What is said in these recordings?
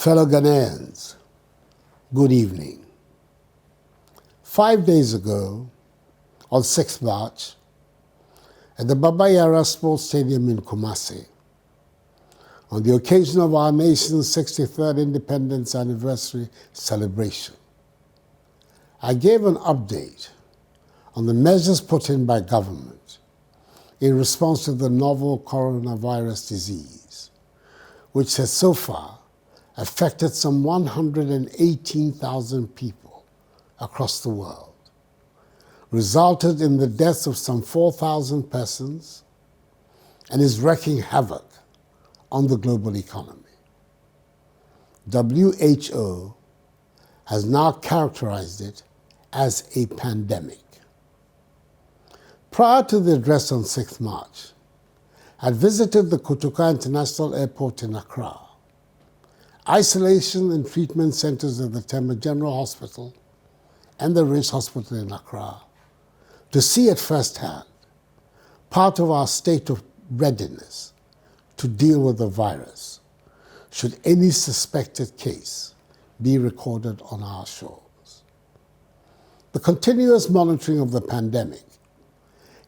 Fellow Ghanaians, good evening. 5 days ago, on 6th March, at the Baba Yara Sports Stadium in Kumasi, on the occasion of our nation's 63rd Independence Anniversary celebration, I gave an update on the measures put in by government in response to the novel coronavirus disease, which has so far affected some 118,000 people across the world, resulted in the deaths of some 4,000 persons, and is wreaking havoc on the global economy. WHO has now characterized it as a pandemic. Prior to the address on 6th March, I visited the Kotoka International Airport in Accra, isolation and treatment centers of the Tema General Hospital and the Race Hospital in Accra to see at first hand part of our state of readiness to deal with the virus should any suspected case be recorded on our shores. The continuous monitoring of the pandemic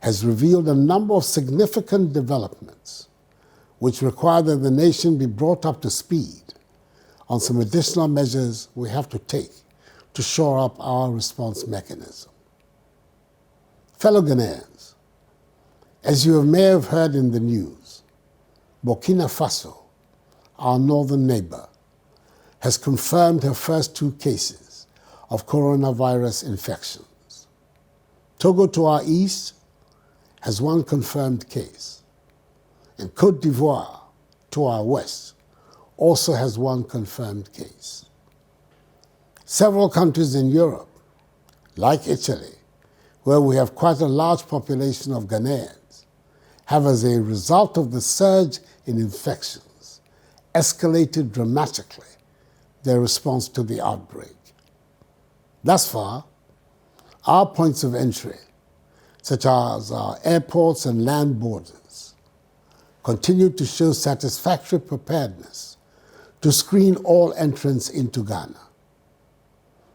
has revealed a number of significant developments which require that the nation be brought up to speed on some additional measures we have to take to shore up our response mechanism. Fellow Ghanaians, as you may have heard in the news, Burkina Faso, our northern neighbor, has confirmed her first 2 cases of coronavirus infections. Togo to our east has 1 confirmed case, and Côte d'Ivoire to our west also has 1 confirmed case. Several countries in Europe, like Italy, where we have quite a large population of Ghanaians, have, as a result of the surge in infections, escalated dramatically their response to the outbreak. Thus far, our points of entry, such as our airports and land borders, continue to show satisfactory preparedness to screen all entrants into Ghana.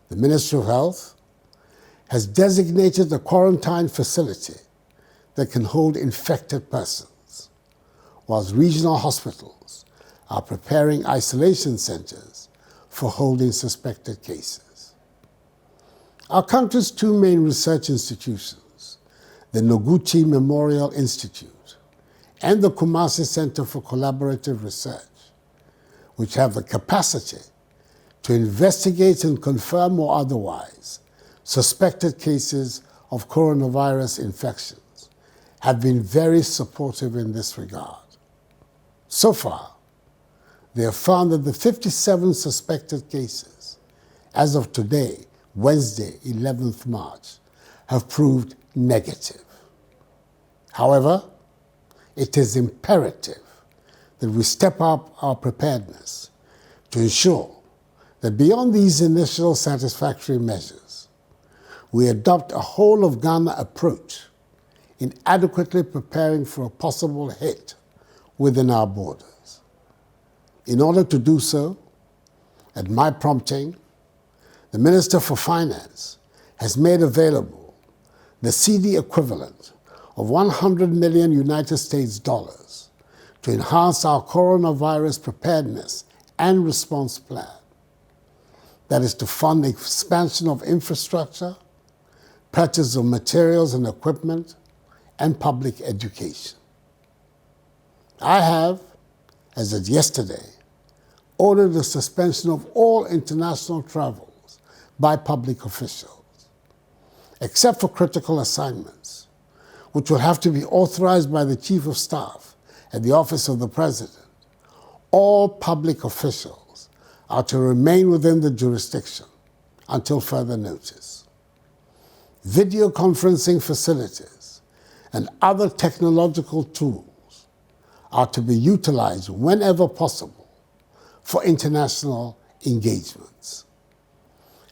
The Ministry of Health has designated a quarantine facility that can hold infected persons, whilst regional hospitals are preparing isolation centers for holding suspected cases. Our country's 2 main research institutions, the Noguchi Memorial Institute and the Kumasi Center for Collaborative Research, which have the capacity to investigate and confirm or otherwise suspected cases of coronavirus infections, have been very supportive in this regard. So far, they have found that the 57 suspected cases, as of today, Wednesday, 11th March, have proved negative. However, it is imperative that we step up our preparedness to ensure that beyond these initial satisfactory measures, we adopt a whole-of-Ghana approach in adequately preparing for a possible hit within our borders. In order to do so, at my prompting, the Minister for Finance has made available the CD equivalent of 100 million United States dollars to enhance our coronavirus preparedness and response plan. That is to fund the expansion of infrastructure, purchase of materials and equipment, and public education. I have, as of yesterday, ordered the suspension of all international travels by public officials, except for critical assignments, which will have to be authorized by the Chief of Staff at the Office of the President. All public officials are to remain within the jurisdiction until further notice. Video conferencing facilities and other technological tools are to be utilized whenever possible for international engagements.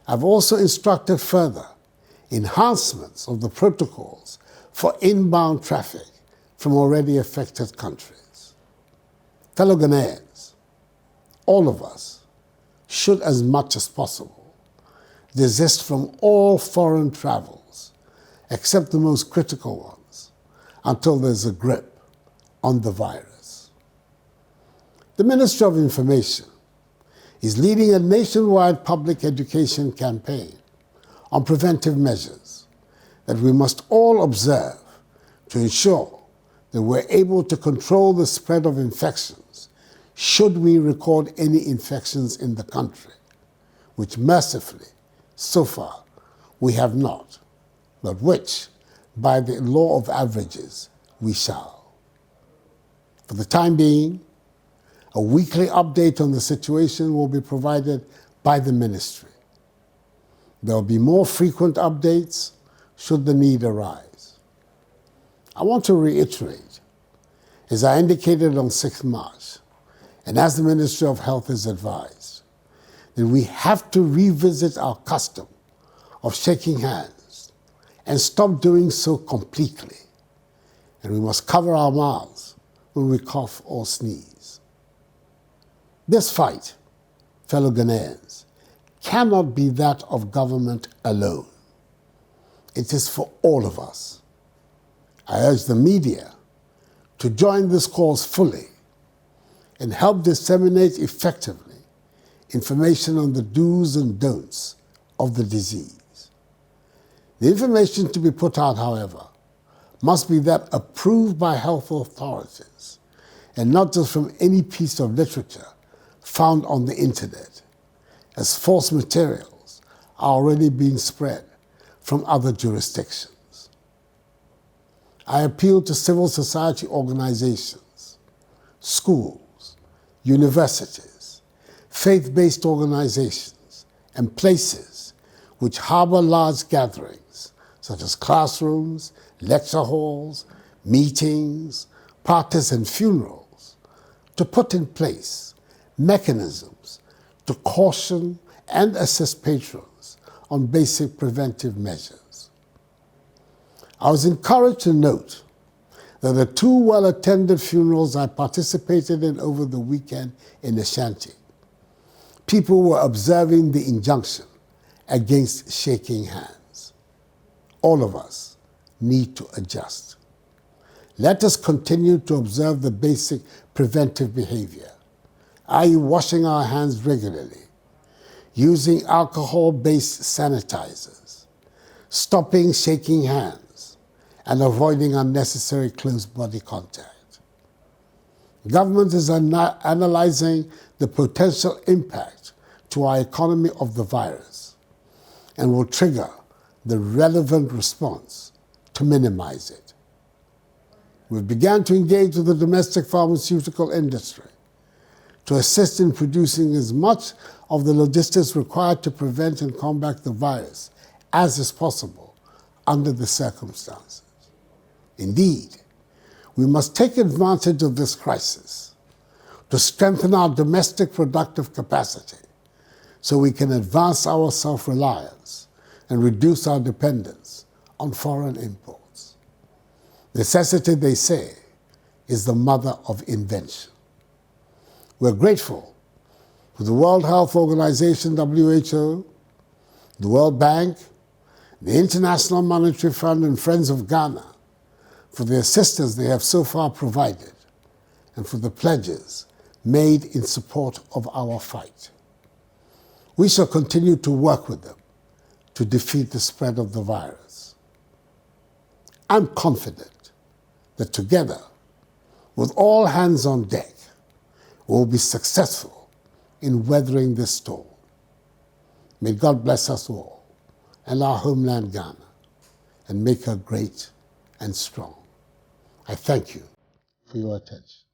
I've also instructed further enhancements of the protocols for inbound traffic from already affected countries. Fellow Ghanaians, all of us should, as much as possible, desist from all foreign travels, except the most critical ones, until there's a grip on the virus. The Ministry of Information is leading a nationwide public education campaign on preventive measures that we must all observe to ensure that we're able to control the spread of infections should we record any infections in the country, which mercifully, so far, we have not, but which, by the law of averages, we shall. For the time being, a weekly update on the situation will be provided by the ministry. There will be more frequent updates should the need arise. I want to reiterate, as I indicated on 6th March, and as the Ministry of Health has advised, that we have to revisit our custom of shaking hands and stop doing so completely. And we must cover our mouths when we cough or sneeze. This fight, fellow Ghanaians, cannot be that of government alone. It is for all of us. I urge the media to join this cause fully and help disseminate effectively information on the do's and don'ts of the disease. The information to be put out, however, must be that approved by health authorities and not just from any piece of literature found on the internet, as false materials are already being spread from other jurisdictions. I appeal to civil society organizations, schools, universities, faith-based organizations, and places which harbor large gatherings, such as classrooms, lecture halls, meetings, parties, and funerals, to put in place mechanisms to caution and assist patrons on basic preventive measures. I was encouraged to note that the 2 well-attended funerals I participated in over the weekend in Ashanti, people were observing the injunction against shaking hands. All of us need to adjust. Let us continue to observe the basic preventive behavior, i.e. washing our hands regularly, using alcohol-based sanitizers, stopping shaking hands, and avoiding unnecessary close body contact. Government is analyzing the potential impact to our economy of the virus and will trigger the relevant response to minimize it. We've begun to engage with the domestic pharmaceutical industry to assist in producing as much of the logistics required to prevent and combat the virus as is possible under the circumstances. Indeed, we must take advantage of this crisis to strengthen our domestic productive capacity so we can advance our self-reliance and reduce our dependence on foreign imports. Necessity, they say, is the mother of invention. We're grateful to the World Health Organization, WHO, the World Bank, the International Monetary Fund, and Friends of Ghana for the assistance they have so far provided and for the pledges made in support of our fight. We shall continue to work with them to defeat the spread of the virus. I'm confident that together, with all hands on deck, we will be successful in weathering this storm. May God bless us all and our homeland Ghana and make her great and strong. I thank you for your attention.